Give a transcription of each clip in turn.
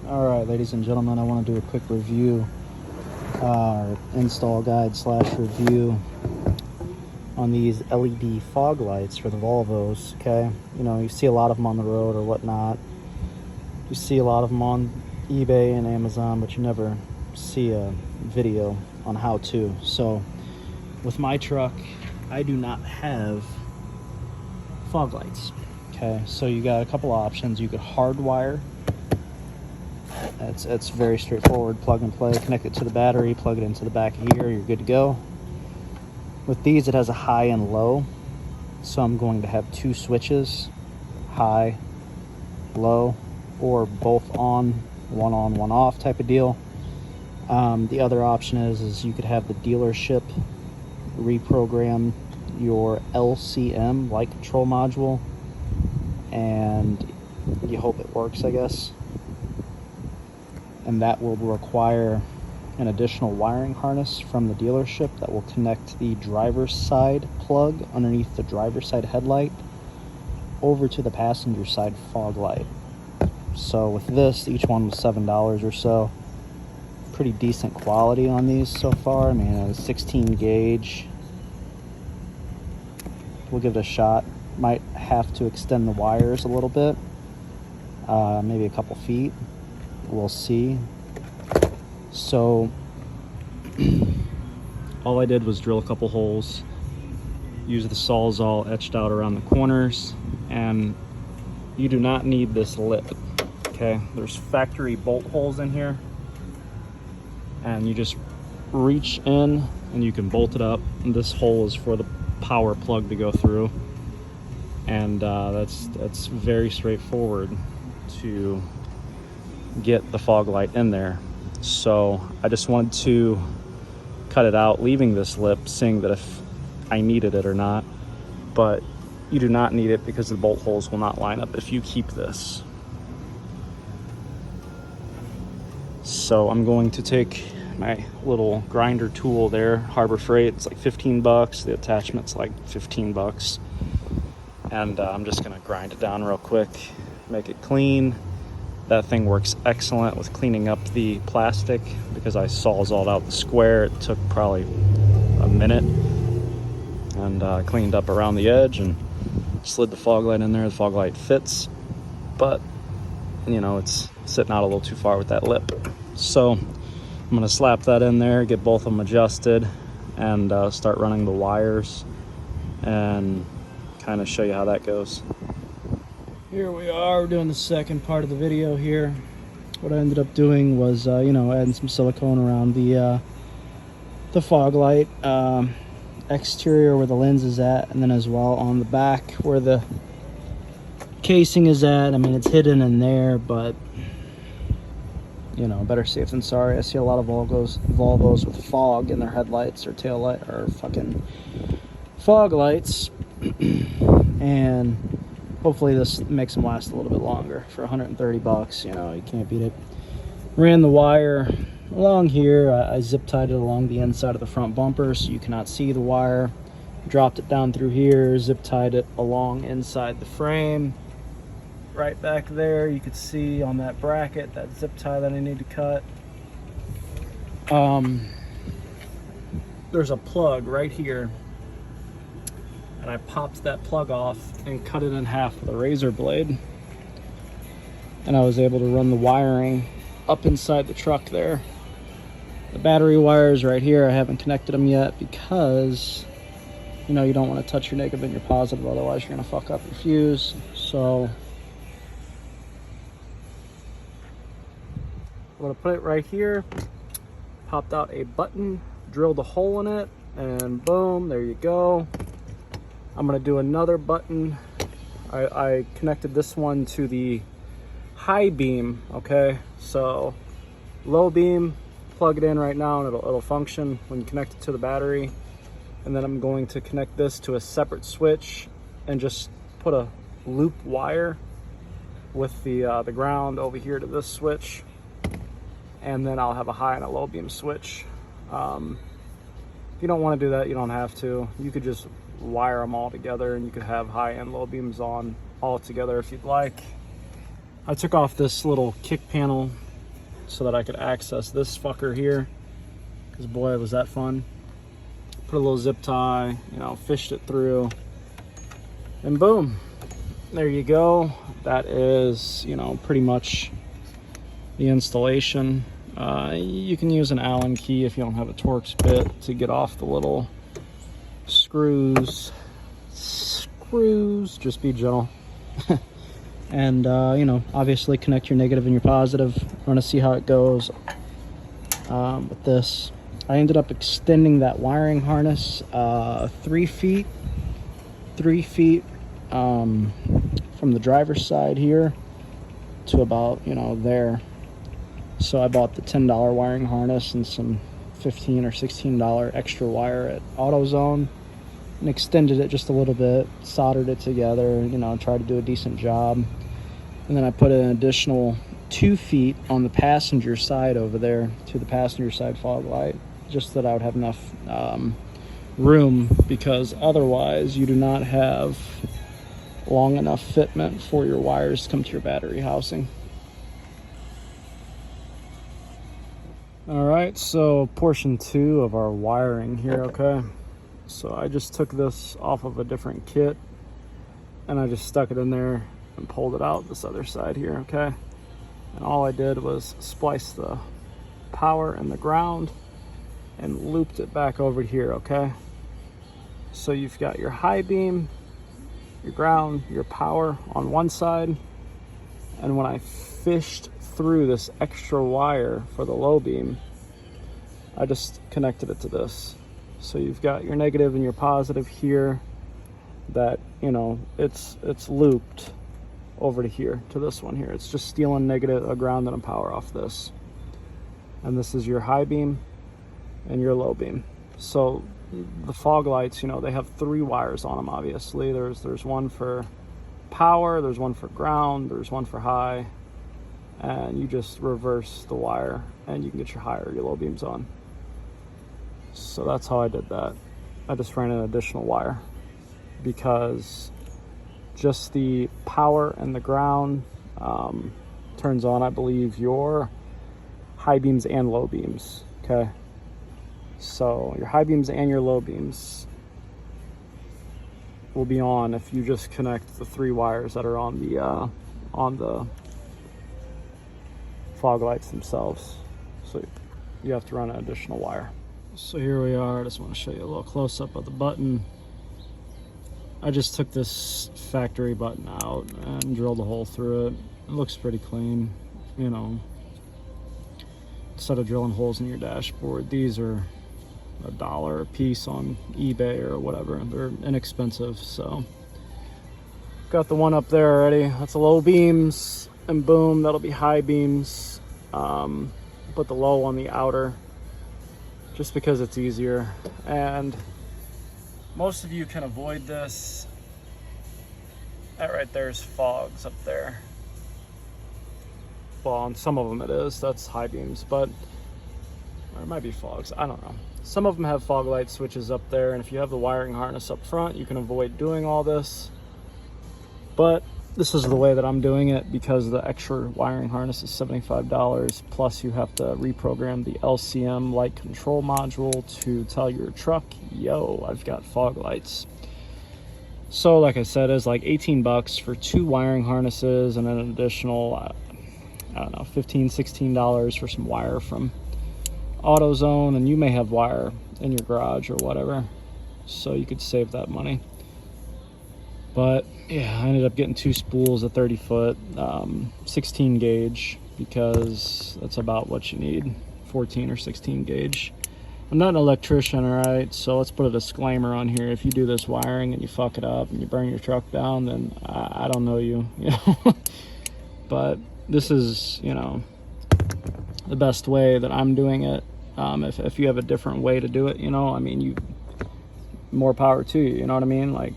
All right, ladies and gentlemen, I want to do a quick review, install guide / review on these LED fog lights for the Volvos. Okay, you know, you see a lot of them on the road or whatnot. You see a lot of them on eBay and Amazon, but you never see a video on how to. So with my truck, I do not have fog lights. Okay, so you got a couple options. You could hardwire. It's very straightforward, plug and play, connect it to the battery, plug it into the back of here, you're good to go. With these, it has a high and low, so I'm going to have two switches, high, low, or both on, one off type of deal. The other option is you could have the dealership reprogram your LCM, light control module, and you hope it works, I guess. And that will require an additional wiring harness from the dealership that will connect the driver's side plug underneath the driver's side headlight over to the passenger side fog light. So with this, each one was $7 or so. Pretty decent quality on these so far. I mean, a 16 gauge. We'll give it a shot. Might have to extend the wires a little bit, maybe a couple feet. We'll see. So all I did was drill a couple holes, use the Sawzall etched out around the corners, and you do not need this lip. Okay, there's factory bolt holes in here, and you just reach in and you can bolt it up. And this hole is for the power plug to go through, and that's very straightforward to get the fog light in there. So I just wanted to cut it out, leaving this lip, seeing that if I needed it or not. But you do not need it because the bolt holes will not line up if you keep this. So I'm going to take my little grinder tool there, Harbor Freight. It's like 15 bucks. The attachment's like 15 bucks. And I'm just gonna grind it down real quick, make it clean. That thing works excellent with cleaning up the plastic because I Sawzalled out the square. It took probably a minute, and cleaned up around the edge and slid the fog light in there. The fog light fits, but you know, it's sitting out a little too far with that lip. So I'm gonna slap that in there, get both of them adjusted, and start running the wires and kind of show you how that goes. Here we are, we're doing the second part of the video here. What I ended up doing was, you know, adding some silicone around the fog light exterior where the lens is at, and then as well on the back where the casing is at. I mean, it's hidden in there, but you know, better safe than sorry. I see a lot of Volvos with fog in their headlights or tail light or fucking fog lights, and hopefully this makes them last a little bit longer. For 130 bucks, you know, you can't beat it. Ran the wire along here. I zip tied it along the inside of the front bumper so you cannot see the wire. Dropped it down through here, zip tied it along inside the frame. Right back there, you could see on that bracket, that zip tie that I need to cut. There's a plug right here, and I popped that plug off and cut it in half with a razor blade, and I was able to run the wiring up inside the truck there. The battery wires right here, I haven't connected them yet because, you know, you don't want to touch your negative and your positive, otherwise you're going to fuck up your fuse. So I'm going to put it right here, popped out a button, drilled a hole in it, and boom, there you go. I'm going to do another button. I connected this one to the high beam, okay? So low beam, plug it in right now and it'll function when you connect it to the battery. And then I'm going to connect this to a separate switch and just put a loop wire with the ground over here to this switch. And then I'll have a high and a low beam switch. If you don't want to do that, you don't have to. You could just wire them all together and you could have high and low beams on all together if you'd like. I took off this little kick panel so that I could access this fucker here, because boy, was that fun. Put a little zip tie, you know, fished it through, and boom, there you go. That is, you know, pretty much the installation. You can use an Allen key if you don't have a Torx bit to get off the little screws. Just be gentle. And you know, obviously connect your negative and your positive. I want to see how it goes with this. I ended up extending that wiring harness 3 feet from the driver's side here to about, you know, there. So I bought the $10 wiring harness and some $15 or $16 extra wire at AutoZone and extended it just a little bit, soldered it together, you know, tried to do a decent job. And then I put an additional 2 feet on the passenger side over there to the passenger side fog light, just so that I would have enough room, because otherwise you do not have long enough fitment for your wires to come to your battery housing. All right, so portion 2 of our wiring here, okay? So I just took this off of a different kit and I just stuck it in there and pulled it out this other side here, okay? And all I did was splice the power and the ground and looped it back over here, okay? So you've got your high beam, your ground, your power on one side, and when I fished through this extra wire for the low beam, I just connected it to this. So you've got your negative and your positive here that, you know, it's looped over to here, to this one here. It's just stealing negative, a ground and a power off this. And this is your high beam and your low beam. So the fog lights, you know, they have 3 wires on them, obviously. There's one for power, there's one for ground, there's one for high, and you just reverse the wire and you can get your high or your low beams on. So that's how I did that. I just ran an additional wire because just the power and the ground turns on, I believe, your high beams and low beams, okay? So your high beams and your low beams will be on if you just connect the 3 wires that are on the fog lights themselves. So you have to run an additional wire. So here we are. I just want to show you a little close-up of the button. I just took this factory button out and drilled a hole through it. It looks pretty clean, you know. Instead of drilling holes in your dashboard, these are $1 a piece on eBay or whatever. They're inexpensive. So got the one up there already. That's the low beams, and boom, that'll be high beams. Put the low on the outer just because it's easier, and most of you can avoid this. That right there's fogs up there. Well, on some of them it is, that's high beams, but or it might be fogs, I don't know. Some of them have fog light switches up there, and if you have the wiring harness up front, you can avoid doing all this. But this is the way that I'm doing it, because the extra wiring harness is $75, plus you have to reprogram the LCM light control module to tell your truck, yo, I've got fog lights. So like I said, it's like 18 bucks for 2 wiring harnesses, and then an additional, I don't know, $15, $16 for some wire from AutoZone, and you may have wire in your garage or whatever, so you could save that money. But yeah, I ended up getting 2 spools, a 30-foot, 16 gauge, because that's about what you need, 14 or 16 gauge. I'm not an electrician, all right, so let's put a disclaimer on here. If you do this wiring and you fuck it up and you burn your truck down, then I don't know you, you know. But this is, you know, the best way that I'm doing it. If you have a different way to do it, you know, I mean, more power to you, you know what I mean? Like,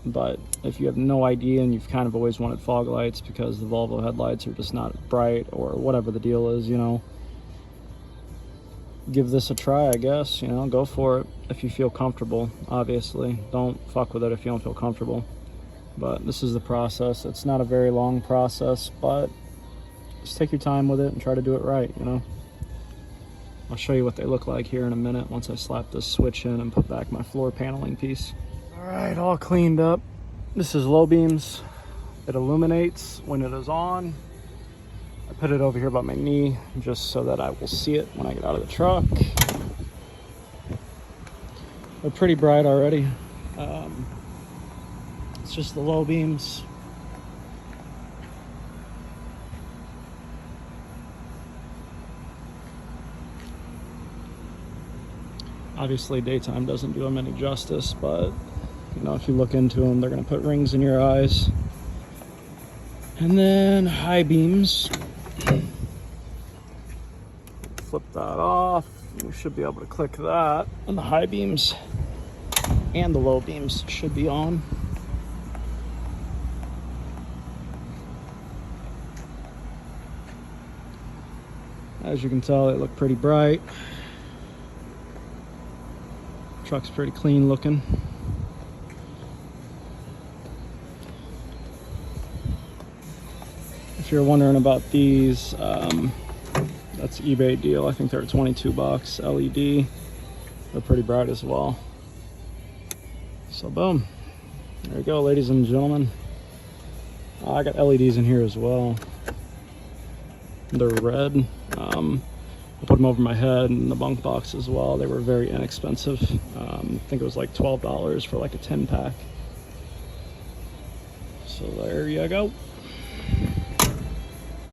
but if you have no idea and you've kind of always wanted fog lights because the Volvo headlights are just not bright or whatever the deal is, you know, give this a try, I guess, you know, go for it if you feel comfortable. Obviously, don't fuck with it if you don't feel comfortable. But this is the process. It's not a very long process, but just take your time with it and try to do it right, you know. I'll show you what they look like here in a minute once I slap this switch in and put back my floor paneling piece. All right, all cleaned up. This is low beams. It illuminates when it is on. I put it over here by my knee just so that I will see it when I get out of the truck. They're pretty bright already. It's just the low beams. Obviously daytime doesn't do them any justice, but you know, if you look into them, they're gonna put rings in your eyes. And then high beams. Flip that off. We should be able to click that. And the high beams and the low beams should be on. As you can tell, they look pretty bright. Truck's pretty clean looking. If you're wondering about these, that's eBay deal. I think they're 22 bucks LED. They're pretty bright as well. So boom, there you go, ladies and gentlemen. I got LEDs in here as well. They're red. I put them over my head and the bunk box as well. They were very inexpensive. I think it was like $12 for like a 10 pack. So there you go.